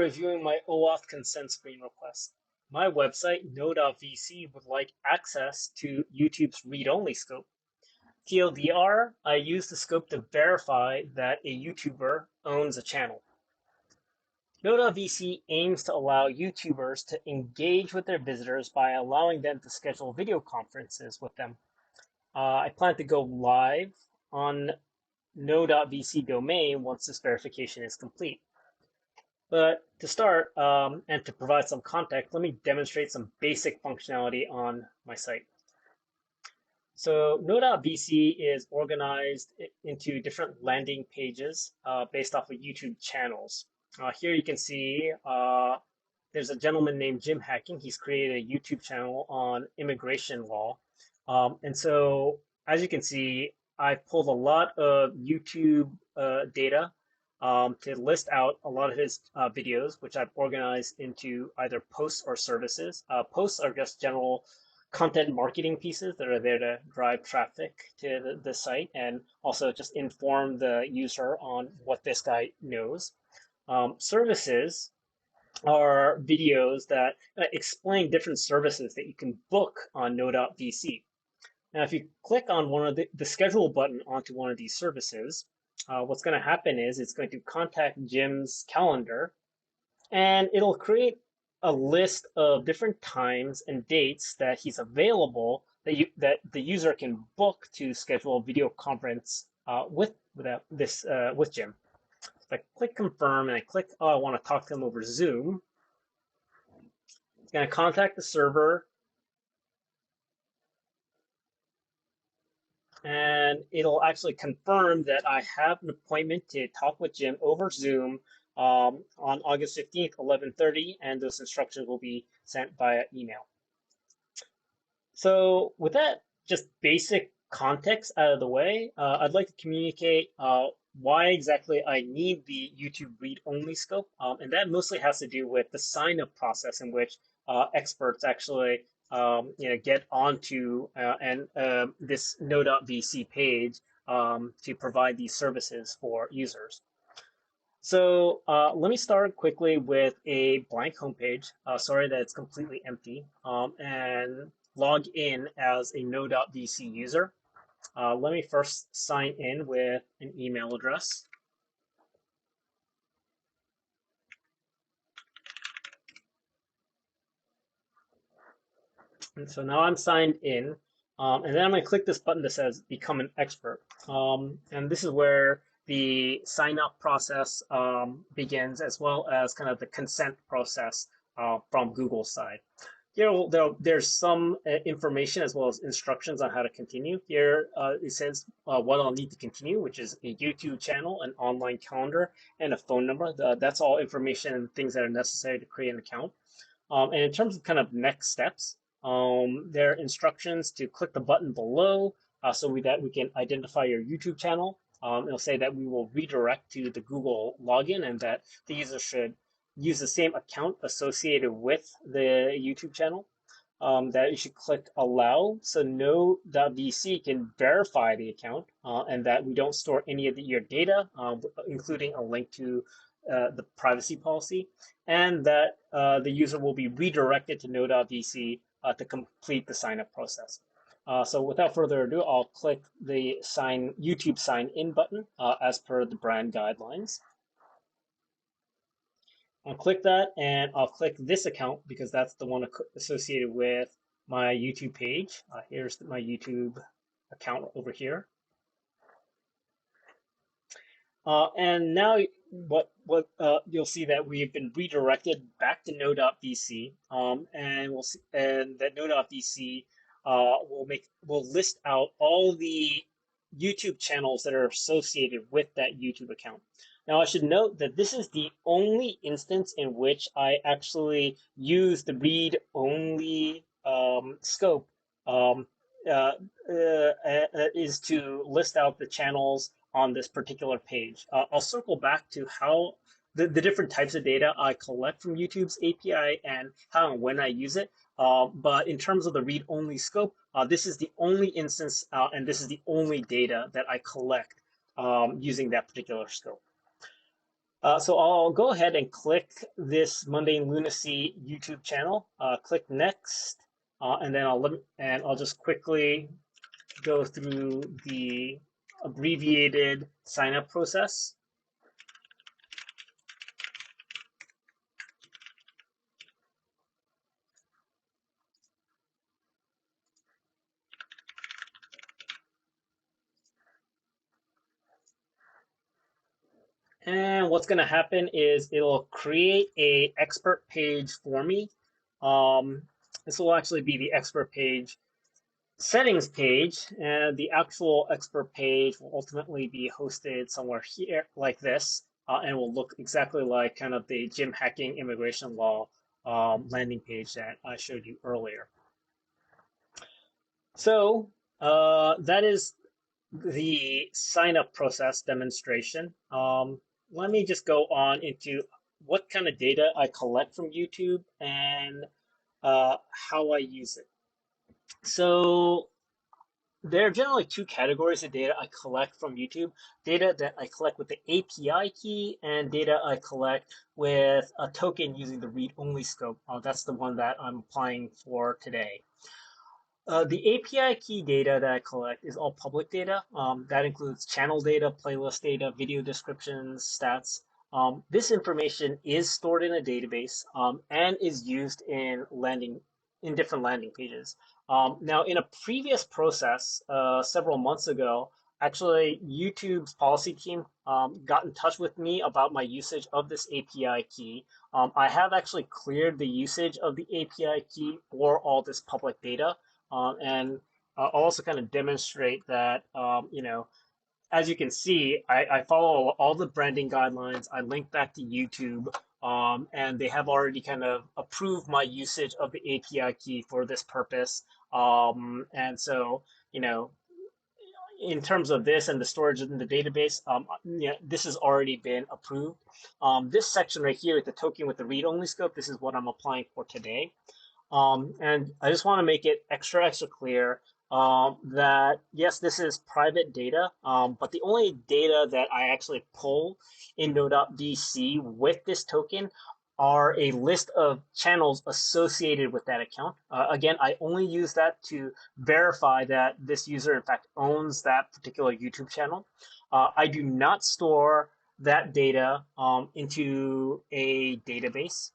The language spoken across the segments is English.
reviewing my Oauth consent screen request. My website, Know.vc, would like access to YouTube's read-only scope. TLDR, I use the scope to verify that a YouTuber owns a channel. Know.vc aims to allow YouTubers to engage with their visitors by allowing them to schedule video conferences with them. I plan to go live on Know.vc domain once this verification is complete. But to start and to provide some context, let me demonstrate some basic functionality on my site. So Know.vc is organized into different landing pages based off of YouTube channels. Here you can see there's a gentleman named Jim Hacking. He's created a YouTube channel on immigration law. And so as you can see, I've pulled a lot of YouTube data to list out a lot of his videos, which I've organized into either posts or services. Posts are just general content marketing pieces that are there to drive traffic to the site and also just inform the user on what this guy knows. Services are videos that explain different services that you can book on Know.vc. Now, if you click on one of the schedule button onto one of these services, what's going to happen is it's going to contact Jim's calendar, and it'll create a list of different times and dates that he's available that the user can book to schedule a video conference with Jim. If I click confirm and I click, oh, I want to talk to him over Zoom, it's going to contact the server, and it'll actually confirm that I have an appointment to talk with Jim over Zoom on August 15th, 11:30, and those instructions will be sent via email. So with that just basic context out of the way, I'd like to communicate why exactly I need the YouTube read-only scope, and that mostly has to do with the sign-up process in which experts actually get onto this Know.vc page to provide these services for users. So let me start quickly with a blank homepage. Sorry that it's completely empty, and log in as a Know.vc user. Let me first sign in with an email address. And so now I'm signed in, and then I'm going to click this button that says Become an Expert. And this is where the sign-up process begins, as well as kind of the consent process from Google's side. Here, there's some information as well as instructions on how to continue. Here it says what I'll need to continue, which is a YouTube channel, an online calendar, and a phone number. That's all information and things that are necessary to create an account. And in terms of kind of next steps, there are instructions to click the button below so that we can identify your YouTube channel. It'll say that we will redirect to the Google login and that the user should use the same account associated with the YouTube channel. That you should click allow so Know.vc can verify the account and that we don't store any of your data, including a link to the privacy policy, and that the user will be redirected to Know.vc to complete the sign-up process. So without further ado, I'll click the YouTube sign in button as per the brand guidelines. I'll click that, and I'll click this account because that's the one associated with my YouTube page. Here's my YouTube account over here. And now what you'll see that we've been redirected back to Know.vc, and we'll see, and that Know.vc will list out all the YouTube channels that are associated with that YouTube account. Now I should note that this is the only instance in which I actually use the read-only scope is to list out the channels on this particular page. I'll circle back to how the different types of data I collect from YouTube's API and how and when I use it. But in terms of the read-only scope, this is the only instance and this is the only data that I collect using that particular scope. So I'll go ahead and click this Mundane Lunacy YouTube channel. Click next, and then I'll just quickly go through the abbreviated sign up process. And what's going to happen is it'll create a expert page for me. This will actually be the expert page settings page, and the actual expert page will ultimately be hosted somewhere here like this, and will look exactly like kind of the Jim Hacking Immigration Law landing page that I showed you earlier. So that is the sign up process demonstration. Let me just go on into what kind of data I collect from YouTube and how I use it. So there are generally two categories of data I collect from YouTube: data that I collect with the API key and data I collect with a token using the read-only scope. That's the one that I'm applying for today. The API key data that I collect is all public data. That includes channel data, playlist data, video descriptions, stats. This information is stored in a database and is used in different landing pages. Now, in a previous process, several months ago, actually YouTube's policy team got in touch with me about my usage of this API key. I have actually cleared the usage of the API key for all this public data. And I'll also kind of demonstrate that, as you can see, I follow all the branding guidelines. I link back to YouTube, and they have already kind of approved my usage of the API key for this purpose. And so, in terms of this and the storage in the database, this has already been approved. This section right here, the token with the read-only scope, this is what I'm applying for today. And I just want to make it extra clear that yes, this is private data, but the only data that I actually pull in Know.vc with this token are a list of channels associated with that account. Again, I only use that to verify that this user in fact owns that particular YouTube channel. I do not store that data into a database.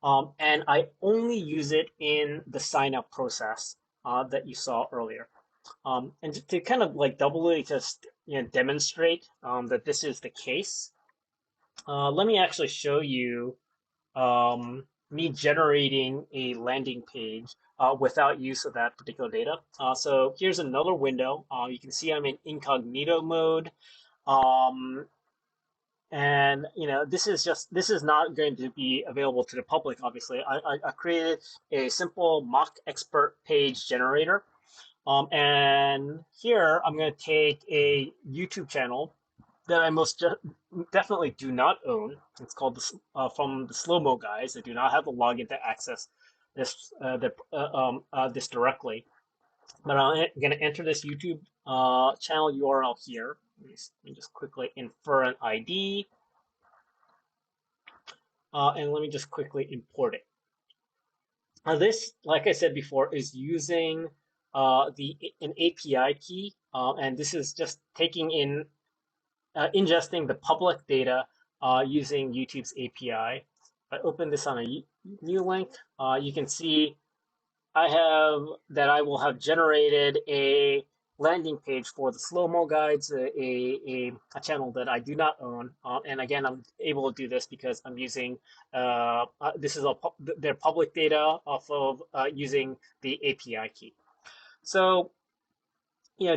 And I only use it in the sign up process that you saw earlier. And to kind of like doubly just demonstrate that this is the case, let me actually show you me generating a landing page without use of that particular data. So here's another window. You can see I'm in incognito mode. And this is not going to be available to the public. Obviously, I created a simple mock expert page generator, and here I'm going to take a YouTube channel that I most definitely do not own. It's called from the Slow Mo guys. I do not have the login to access this this directly. But I'm going to enter this YouTube channel URL here. Let me just quickly infer an ID. And let me just quickly import it. This, like I said before, is using an API key, and this is just taking in ingesting the public data using YouTube's API. If I open this on a new link, you can see I will have generated a landing page for the slow-mo guides, a channel that I do not own. And again, I'm able to do this because I'm using this is their public data off of using the API key. So,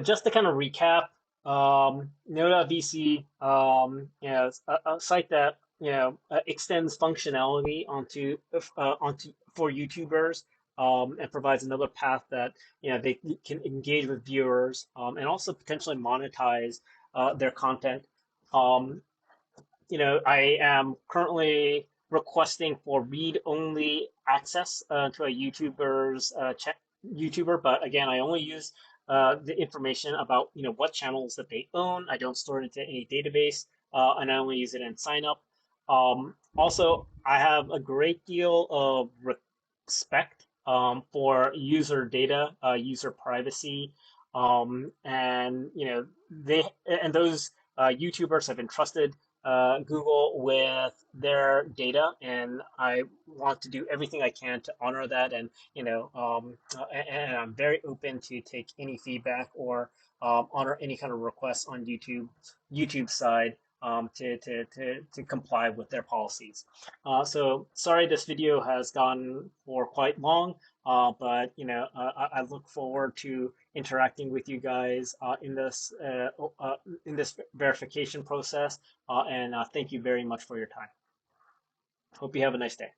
just to kind of recap, Know.vc, a site that extends functionality onto for YouTubers, and provides another path that they can engage with viewers, and also potentially monetize their content. I am currently requesting for read-only access to a YouTuber, but again, I only use the information about what channels that they own. I don't store it into any database, and I only use it in sign up. Also, I have a great deal of respect for user data, user privacy, and those YouTubers have entrusted Google with their data, and I want to do everything I can to honor that. And and I'm very open to take any feedback or honor any kind of requests on YouTube side to comply with their policies. So sorry this video has gone for quite long, but I look forward to interacting with you guys in this verification process, and thank you very much for your time. Hope you have a nice day.